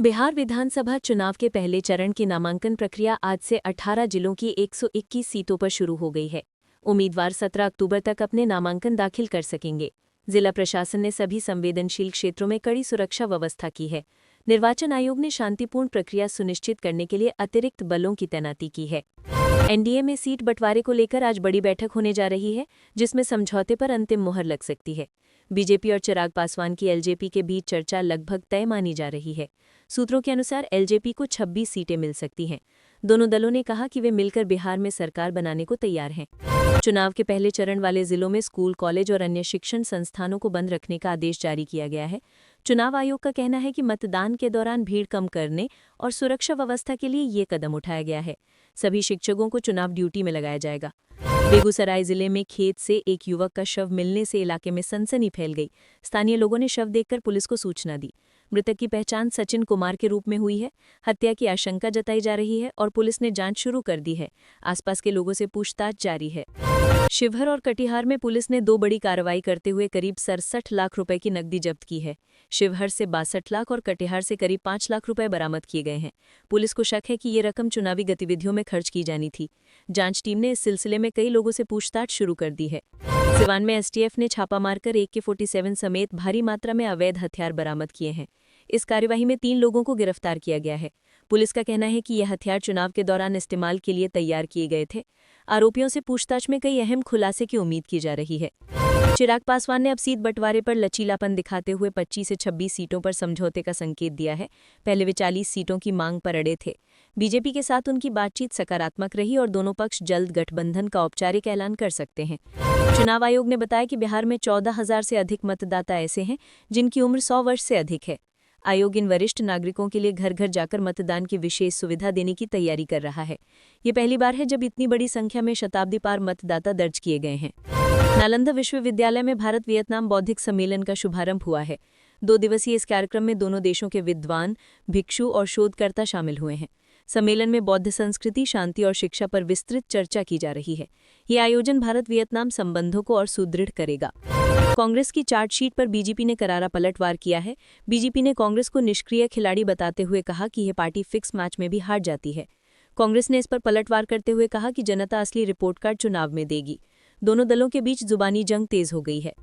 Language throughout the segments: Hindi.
बिहार विधानसभा चुनाव के पहले चरण की नामांकन प्रक्रिया आज से 18 जिलों की 121 सीटों पर शुरू हो गई है। उम्मीदवार 17 अक्टूबर तक अपने नामांकन दाखिल कर सकेंगे। जिला प्रशासन ने सभी संवेदनशील क्षेत्रों में कड़ी सुरक्षा व्यवस्था की है। निर्वाचन आयोग ने शांतिपूर्ण प्रक्रिया सुनिश्चित करने के लिए अतिरिक्त बलों की तैनाती की है। एनडीए में सीट बंटवारे को लेकर आज बड़ी बैठक होने जा रही है, जिसमें समझौते पर अंतिम मुहर लग सकती है। बीजेपी और चिराग पासवान की एलजेपी के बीच चर्चा लगभग तय मानी जा रही है। सूत्रों के अनुसार एलजेपी को 26 सीटें मिल सकती हैं। दोनों दलों ने कहा कि वे मिलकर बिहार में सरकार बनाने को तैयार हैं। चुनाव के पहले चरण वाले जिलों में स्कूल, कॉलेज और अन्य शिक्षण संस्थानों को बंद रखने का आदेश जारी किया गया है। चुनाव आयोग का कहना है कि मतदान के दौरान भीड़ कम करने और सुरक्षा व्यवस्था के लिए ये कदम उठाया गया है। सभी शिक्षकों को चुनाव ड्यूटी में लगाया जाएगा। बेगूसराय जिले में खेत से एक युवक का शव मिलने से इलाके में सनसनी फैल गई। स्थानीय लोगों ने शव देखकर पुलिस को सूचना दी। मृतक की पहचान सचिन कुमार के रूप में हुई है। हत्या की आशंका जताई जा रही है और पुलिस ने जांच शुरू कर दी है। आसपास के लोगों से पूछताछ जारी है। शिवहर और कटिहार में पुलिस ने 2 बड़ी कार्रवाई करते हुए करीब 67 लाख रुपए की नकदी जब्त की है। शिवहर से 62 लाख और कटिहार से करीब 5 लाख रुपए बरामद किए गए हैं। पुलिस को शक है कि ये रकम चुनावी गतिविधियों में खर्च की जानी थी। जांच टीम ने इस सिलसिले में कई लोगों से पूछताछ शुरू कर दी है। सिवान में एसटीएफ ने छापा मारकर AK-47 समेत भारी मात्रा में अवैध हथियार बरामद किए हैं। इस कार्यवाही में 3 लोगों को गिरफ्तार किया गया है। पुलिस का कहना है कि ये हथियार चुनाव के दौरान इस्तेमाल के लिए तैयार किए गए थे। आरोपियों से पूछताछ में कई अहम खुलासे की उम्मीद की जा रही है। चिराग पासवान ने अब सीट बंटवारे पर लचीलापन दिखाते हुए 25 से 26 सीटों पर समझौते का संकेत दिया है। पहले वे 40 सीटों की मांग पर अड़े थे। बीजेपी के साथ उनकी बातचीत सकारात्मक रही और दोनों पक्ष जल्द गठबंधन का औपचारिक ऐलान कर सकते हैं। चुनाव आयोग ने बताया कि बिहार में 14,000 से अधिक मतदाता ऐसे हैं जिनकी उम्र 100 वर्ष से अधिक है। आयोग इन वरिष्ठ नागरिकों के लिए घर घर जाकर मतदान की विशेष सुविधा देने की तैयारी कर रहा है। ये पहली बार है जब इतनी बड़ी संख्या में शताब्दी पार मतदाता दर्ज किए गए हैं। नालंदा विश्वविद्यालय में भारत वियतनाम बौद्धिक सम्मेलन का शुभारंभ हुआ है। 2 दिवसीय इस कार्यक्रम में दोनों देशों के विद्वान, भिक्षु और शोधकर्ता शामिल हुए हैं। सम्मेलन में बौद्ध संस्कृति, शांति और शिक्षा पर विस्तृत चर्चा की जा रही है। ये आयोजन भारत वियतनाम संबंधों को और सुदृढ़ करेगा। कांग्रेस की चार्जशीट पर बीजेपी ने करारा पलटवार किया है। बीजेपी ने कांग्रेस को निष्क्रिय खिलाड़ी बताते हुए कहा कि यह पार्टी फिक्स मैच में भी हार जाती है। कांग्रेस ने इस पर पलटवार करते हुए कहा कि जनता असली रिपोर्ट कार्ड चुनाव में देगी। दोनों दलों के बीच जुबानी जंग तेज हो गई है।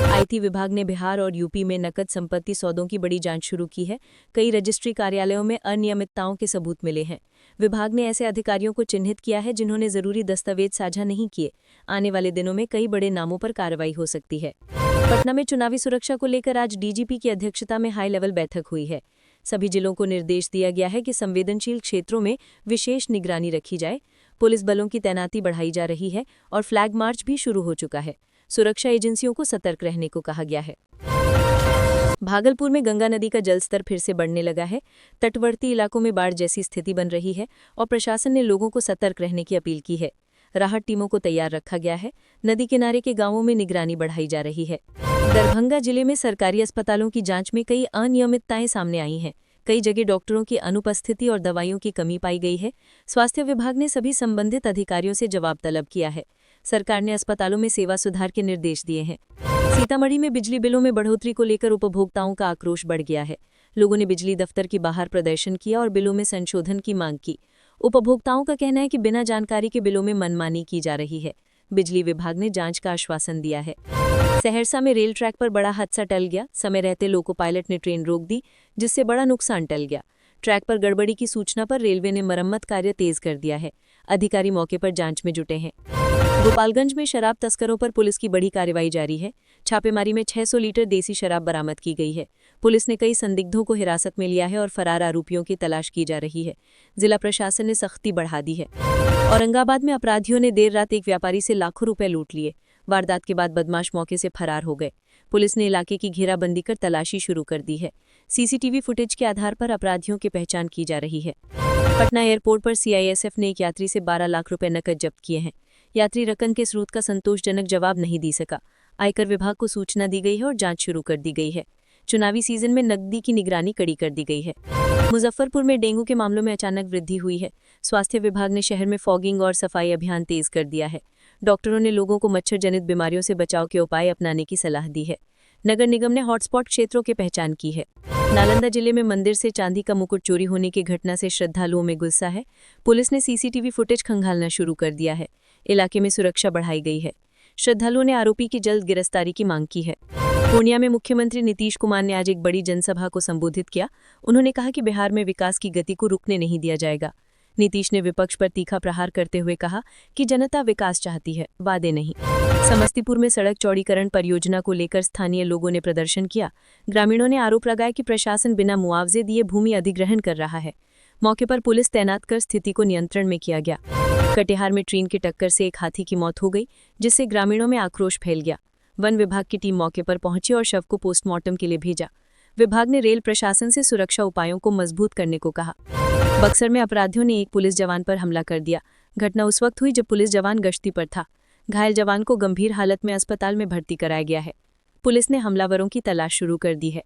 आईटी विभाग ने बिहार और यूपी में नकद संपत्ति सौदों की बड़ी जांच शुरू की है। कई रजिस्ट्री कार्यालयों में अनियमितताओं के सबूत मिले हैं। विभाग ने ऐसे अधिकारियों को चिन्हित किया है जिन्होंने जरूरी दस्तावेज साझा नहीं किए। आने वाले दिनों में कई बड़े नामों पर कार्रवाई हो सकती है। पटना में चुनावी सुरक्षा को लेकर आज डीजीपी की अध्यक्षता में हाई लेवल बैठक हुई है। सभी जिलों को निर्देश दिया गया है कि संवेदनशील क्षेत्रों में विशेष निगरानी रखी जाए। पुलिस बलों की तैनाती बढ़ाई जा रही है और फ्लैग मार्च भी शुरू हो चुका है। सुरक्षा एजेंसियों को सतर्क रहने को कहा गया है। भागलपुर में गंगा नदी का जलस्तर फिर से बढ़ने लगा है। तटवर्ती इलाकों में बाढ़ जैसी स्थिति बन रही है और प्रशासन ने लोगों को सतर्क रहने की अपील की है। राहत टीमों को तैयार रखा गया है। नदी किनारे के गांवों में निगरानी बढ़ाई जा रही है। दरभंगा जिले में सरकारी अस्पतालों की जांच में कई अनियमितताएं सामने आई हैं। कई जगह डॉक्टरों की अनुपस्थिति और दवाइयों की कमी पाई गई है। स्वास्थ्य विभाग ने सभी संबंधित अधिकारियों से जवाब तलब किया है। सरकार ने अस्पतालों में सेवा सुधार के निर्देश दिए हैं। सीतामढ़ी में बिजली बिलों में बढ़ोतरी को लेकर उपभोक्ताओं का आक्रोश बढ़ गया है। लोगों ने बिजली दफ्तर के बाहर प्रदर्शन किया और बिलों में संशोधन की मांग की। उपभोक्ताओं का कहना है कि बिना जानकारी के बिलों में मनमानी की जा रही है। बिजली विभाग ने जांच का आश्वासन दिया है। सहरसा में रेल ट्रैक पर बड़ा हादसा टल गया। समय रहते लोको पायलट ने ट्रेन रोक दी, जिससे बड़ा नुकसान टल गया। ट्रैक पर गड़बड़ी की सूचना पर रेलवे ने मरम्मत कार्य तेज कर दिया है। अधिकारी मौके पर जांच में जुटे हैं। गोपालगंज में शराब तस्करों पर पुलिस की बड़ी कार्रवाई जारी है। छापेमारी में 600 लीटर देसी शराब बरामद की गई है। पुलिस ने कई संदिग्धों को हिरासत में लिया है और फरार आरोपियों की तलाश की जा रही है। जिला प्रशासन ने सख्ती बढ़ा दी है। औरंगाबाद में अपराधियों ने देर रात एक व्यापारी से लाखों रुपए लूट लिए। वारदात के बाद बदमाश मौके से फरार हो गए। पुलिस ने इलाके की घेराबंदी कर तलाशी शुरू कर दी है। सीसीटीवी फुटेज के आधार पर अपराधियों की पहचान की जा रही है। पटना एयरपोर्ट पर सीआईएसएफ ने एक यात्री से 12 लाख रुपए नकद जब्त किए हैं। यात्री रकम के स्रोत का संतोषजनक जवाब नहीं दे सका। आयकर विभाग को सूचना दी गई है और जांच शुरू कर दी गई है। चुनावी सीजन में नकदी की निगरानी कड़ी कर दी गई है। मुजफ्फरपुर में डेंगू के मामलों में अचानक वृद्धि हुई है। स्वास्थ्य विभाग ने शहर में फॉगिंग और सफाई अभियान तेज कर दिया है। डॉक्टरों ने लोगों को मच्छर जनित बीमारियों से बचाव के उपाय अपनाने की सलाह दी है। नगर निगम ने हॉटस्पॉट क्षेत्रों की पहचान की है। नालंदा जिले में मंदिर से चांदी का मुकुट चोरी होने की घटना से श्रद्धालुओं में गुस्सा है। पुलिस ने सीसीटीवी फुटेज खंगालना शुरू कर दिया है। इलाके में सुरक्षा बढ़ाई गई है। श्रद्धालुओं ने आरोपी की जल्द गिरफ्तारी की मांग की है। पूर्णिया में मुख्यमंत्री नीतीश कुमार ने आज एक बड़ी जनसभा को संबोधित किया। उन्होंने कहा कि बिहार में विकास की गति को रुकने नहीं दिया जाएगा। नीतीश ने विपक्ष पर तीखा प्रहार करते हुए कहा कि जनता विकास चाहती है, वादे नहीं। समस्तीपुर में सड़क चौड़ीकरण परियोजना को लेकर स्थानीय लोगों ने प्रदर्शन किया। ग्रामीणों ने आरोप लगाया कि प्रशासन बिना मुआवजे दिए भूमि अधिग्रहण कर रहा है। मौके पर पुलिस तैनात कर स्थिति को नियंत्रण में किया गया। कटिहार में ट्रेन की टक्कर से एक हाथी की मौत हो गई, जिससे ग्रामीणों में आक्रोश फैल गया। वन विभाग की टीम मौके पर पहुंची और शव को पोस्टमार्टम के लिए भेजा। विभाग ने रेल प्रशासन से सुरक्षा उपायों को मजबूत करने को कहा। बक्सर में अपराधियों ने एक पुलिस जवान पर हमला कर दिया। घटना उस वक्त हुई जब पुलिस जवान गश्ती पर था। घायल जवान को गंभीर हालत में अस्पताल में भर्ती कराया गया है। पुलिस ने हमलावरों की तलाश शुरू कर दी है।